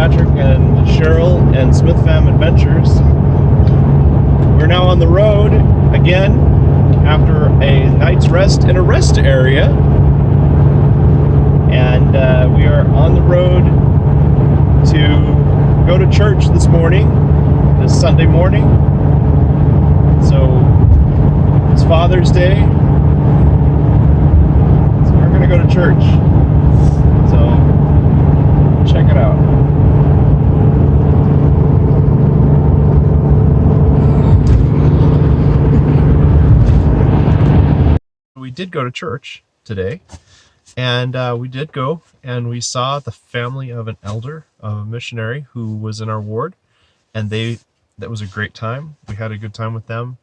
Patrick and Cheryl and Smith Fam Adventures. We're now on the road again after a night's rest in a rest area, and we are on the road to go to church this morning, this Sunday morning. So it's Father's Day, so we're going to go to church. So check it out. We did go to church today, and we did go and we saw the family of an elder, of a missionary who was in our ward, and that was a great time. We had a good time with them,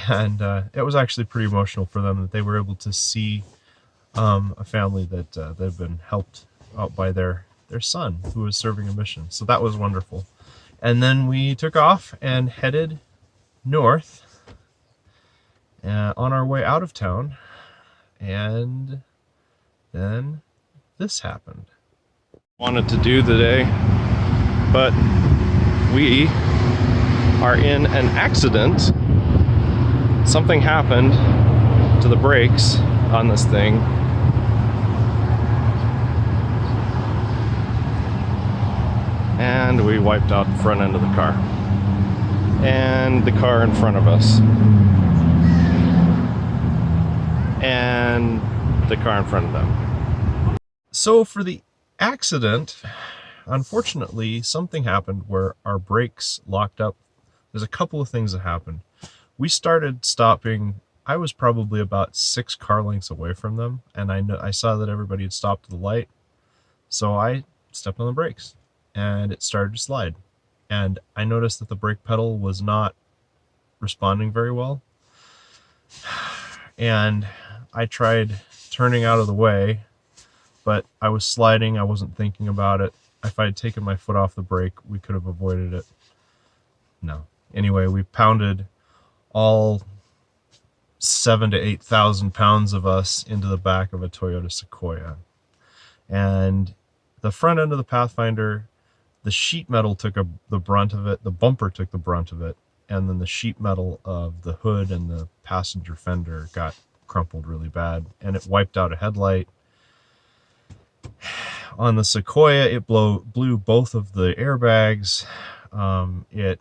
and it was actually pretty emotional for them that they were able to see a family that had been helped out by their son who was serving a mission. So that was wonderful. And then we took off and headed north on our way out of town, and then this happened. Wanted to do today, but we are in an accident. Something happened to the brakes on this thing, and we wiped out the front end of the car and the car in front of us and the car in front of them. So for the accident, unfortunately, something happened where our brakes locked up. There's a couple of things that happened. We started stopping. I was probably about 6 car lengths away from them, and I saw that everybody had stopped at the light, so I stepped on the brakes and it started to slide, and I noticed that the brake pedal was not responding very well, and I tried turning out of the way, but I was sliding. I wasn't thinking about it. If I had taken my foot off the brake, we could have avoided it. No. Anyway, we pounded all 7,000 to 8,000 pounds of us into the back of a Toyota Sequoia. And the front end of the Pathfinder, the sheet metal took the brunt of it, the bumper took the brunt of it, and then the sheet metal of the hood and the passenger fender got crumpled really bad, and it wiped out a headlight. On the Sequoia, it blew both of the airbags. It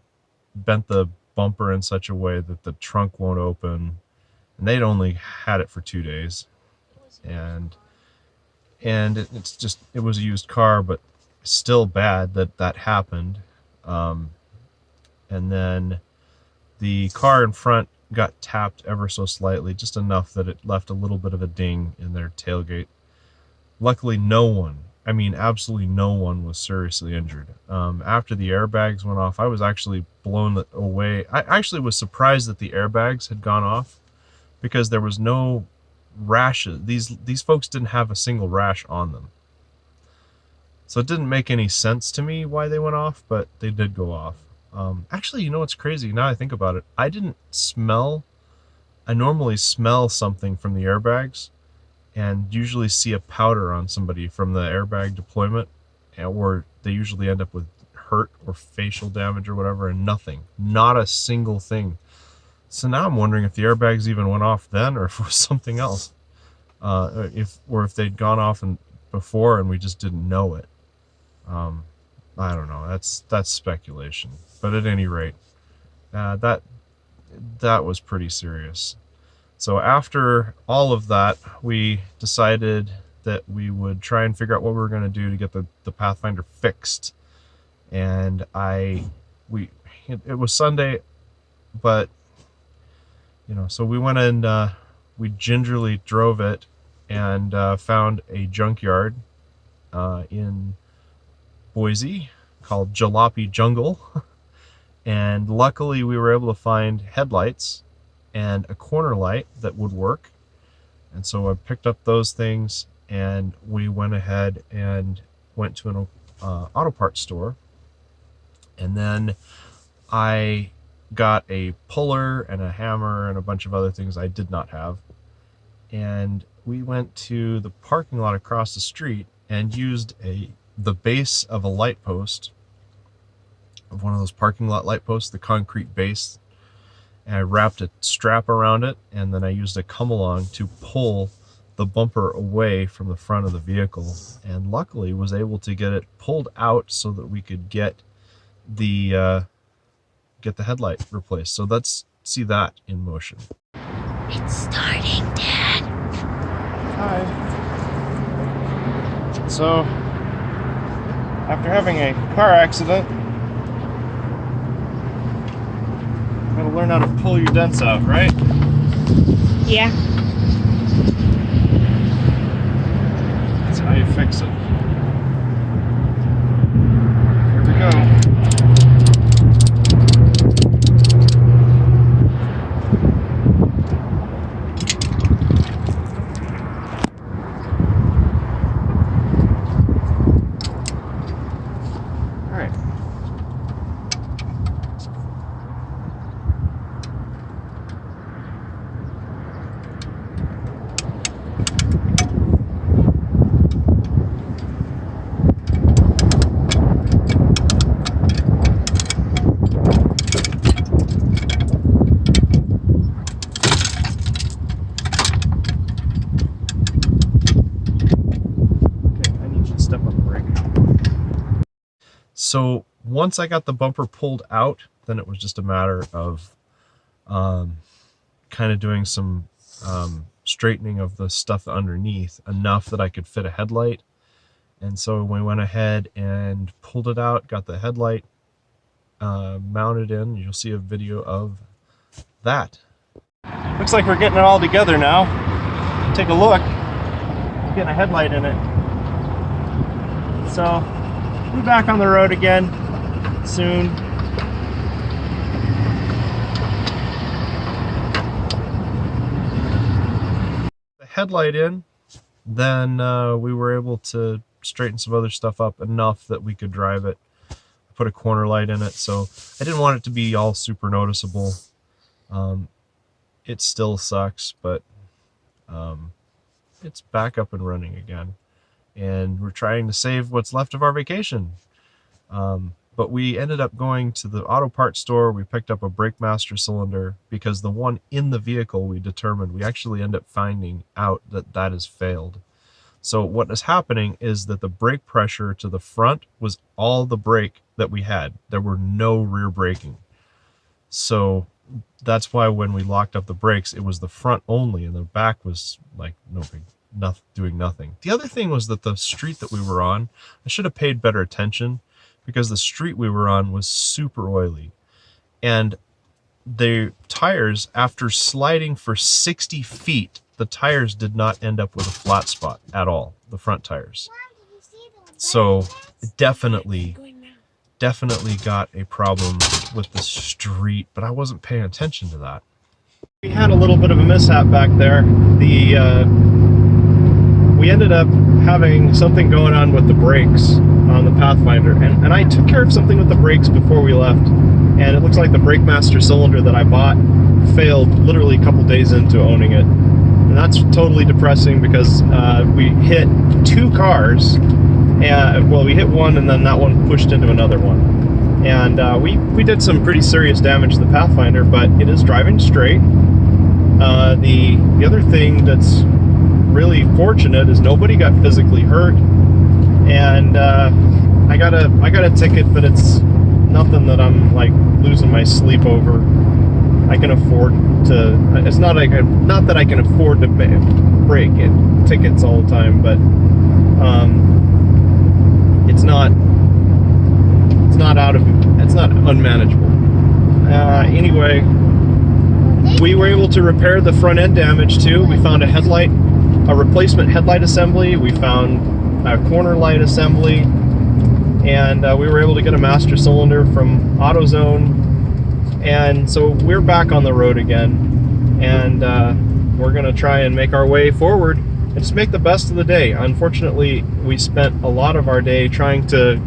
bent the bumper in such a way that the trunk won't open, and they'd only had it for 2 days, and it was a used car, but still bad that happened. And then the car in front got tapped ever so slightly, just enough that it left a little bit of a ding in their tailgate. Luckily, no one, I mean absolutely no one, was seriously injured. After the airbags went off, I was actually blown away. I actually was surprised that the airbags had gone off, because there was no rashes. These folks didn't have a single rash on them. So it didn't make any sense to me why they went off, but they did go off. Actually, you know what's crazy? Now I think about it, I normally smell something from the airbags, and usually see a powder on somebody from the airbag deployment, or they usually end up with hurt or facial damage or whatever, and nothing. Not a single thing. So now I'm wondering if the airbags even went off then, or if it was something else. If they'd gone off before and we just didn't know it. I don't know. That's speculation. But at any rate, that was pretty serious. So after all of that, we decided that we would try and figure out what we were going to do to get the Pathfinder fixed. And it was Sunday, but so we went and we gingerly drove it and found a junkyard in Boise called Jalopy Jungle. And luckily we were able to find headlights and a corner light that would work. And so I picked up those things, and we went ahead and went to an auto parts store. And then I got a puller and a hammer and a bunch of other things I did not have. And we went to the parking lot across the street and used the base of a light post, of one of those parking lot light posts, the concrete base, and I wrapped a strap around it, and then I used a come-along to pull the bumper away from the front of the vehicle, and luckily was able to get it pulled out so that we could get the headlight replaced. So let's see that in motion. It's starting, Dad. Hi. So, after having a car accident, you gotta learn how to pull your dents out, right? Yeah. That's how you fix it. Here we go. So once I got the bumper pulled out, then it was just a matter of kind of doing some straightening of the stuff underneath enough that I could fit a headlight. And so we went ahead and pulled it out, got the headlight mounted in. You'll see a video of that. Looks like we're getting it all together now. Take a look. Getting a headlight in it. So we're back on the road again soon. The headlight in, then we were able to straighten some other stuff up enough that we could drive it. Put a corner light in it, so I didn't want it to be all super noticeable. It still sucks, but it's back up and running again. And we're trying to save what's left of our vacation. But we ended up going to the auto parts store. We picked up a brake master cylinder because the one in the vehicle we determined, we actually end up finding out that that has failed. So what is happening is that the brake pressure to the front was all the brake that we had. There were no rear braking. So that's why when we locked up the brakes, it was the front only and the back was like doing nothing. The other thing was that the street that we were on, I should have paid better attention because the street we were on was super oily. And the tires, after sliding for 60 feet, the tires did not end up with a flat spot at all, the front tires. So definitely got a problem with the street, but I wasn't paying attention to that. We had a little bit of a mishap back there. We ended up having something going on with the brakes on the Pathfinder, and I took care of something with the brakes before we left, and it looks like the brake master cylinder that I bought failed literally a couple days into owning it. And that's totally depressing because we hit two cars, and well, we hit one and then that one pushed into another one. And we did some pretty serious damage to the Pathfinder, but it is driving straight. The other thing that's really fortunate is nobody got physically hurt, and I got a ticket, but it's nothing that I'm like losing my sleep over. I can afford to. It's not that I can afford to break in tickets all the time, but it's not unmanageable. Anyway, we were able to repair the front end damage too. We found a replacement headlight assembly. We found a corner light assembly, and we were able to get a master cylinder from AutoZone. And so we're back on the road again, and we're gonna try and make our way forward and just make the best of the day. Unfortunately, we spent a lot of our day trying to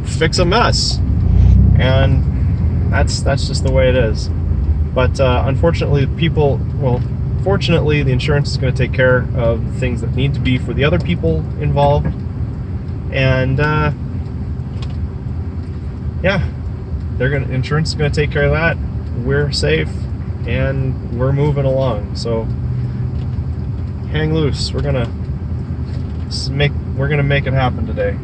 fix a mess, and that's just the way it is. But unfortunately, fortunately, the insurance is going to take care of the things that need to be for the other people involved, and yeah, insurance is gonna take care of that. We're safe and we're moving along. So hang loose. We're gonna make it happen today.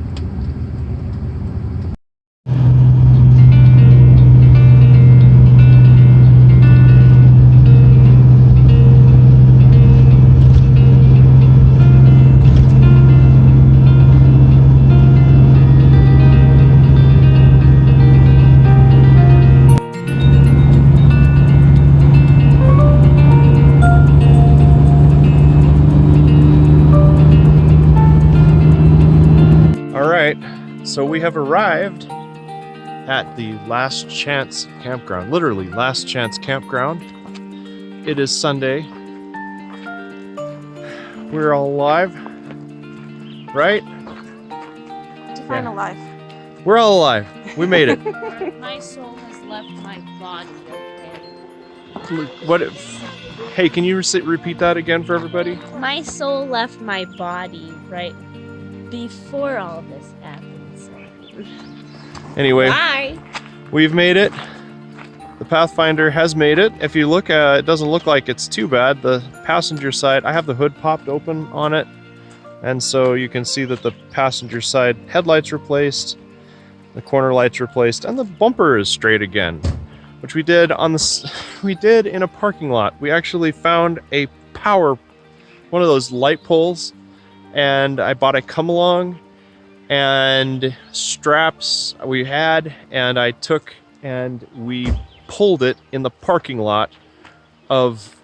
So we have arrived at the Last Chance Campground. Literally, Last Chance Campground. It is Sunday. We're all alive, right? Define alive. We're all alive. We made it. My soul has left my body, okay? What? Hey, can you repeat that again for everybody? My soul left my body right before all this happened. Anyway, Bye. we've made it. The Pathfinder has made it. If you look, it doesn't look like it's too bad. The passenger side, I have the hood popped open on it, and so you can see that the passenger side headlights replaced, the corner lights replaced, and the bumper is straight again, which we did in a parking lot. We actually found one of those light poles, and I bought a come along and straps we had, and I took and we pulled it in the parking lot of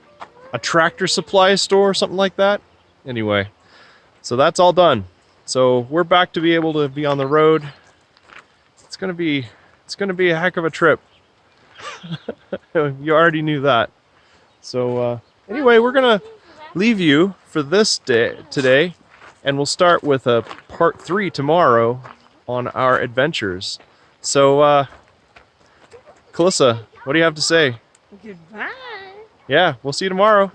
a Tractor Supply store or something like that. Anyway, so that's all done. So we're back to be able to be on the road. It's gonna be a heck of a trip. You already knew that. So anyway, we're gonna leave you for this day today, and we'll start with a part 3 tomorrow on our adventures. So, Calissa, what do you have to say? Goodbye. Yeah, we'll see you tomorrow.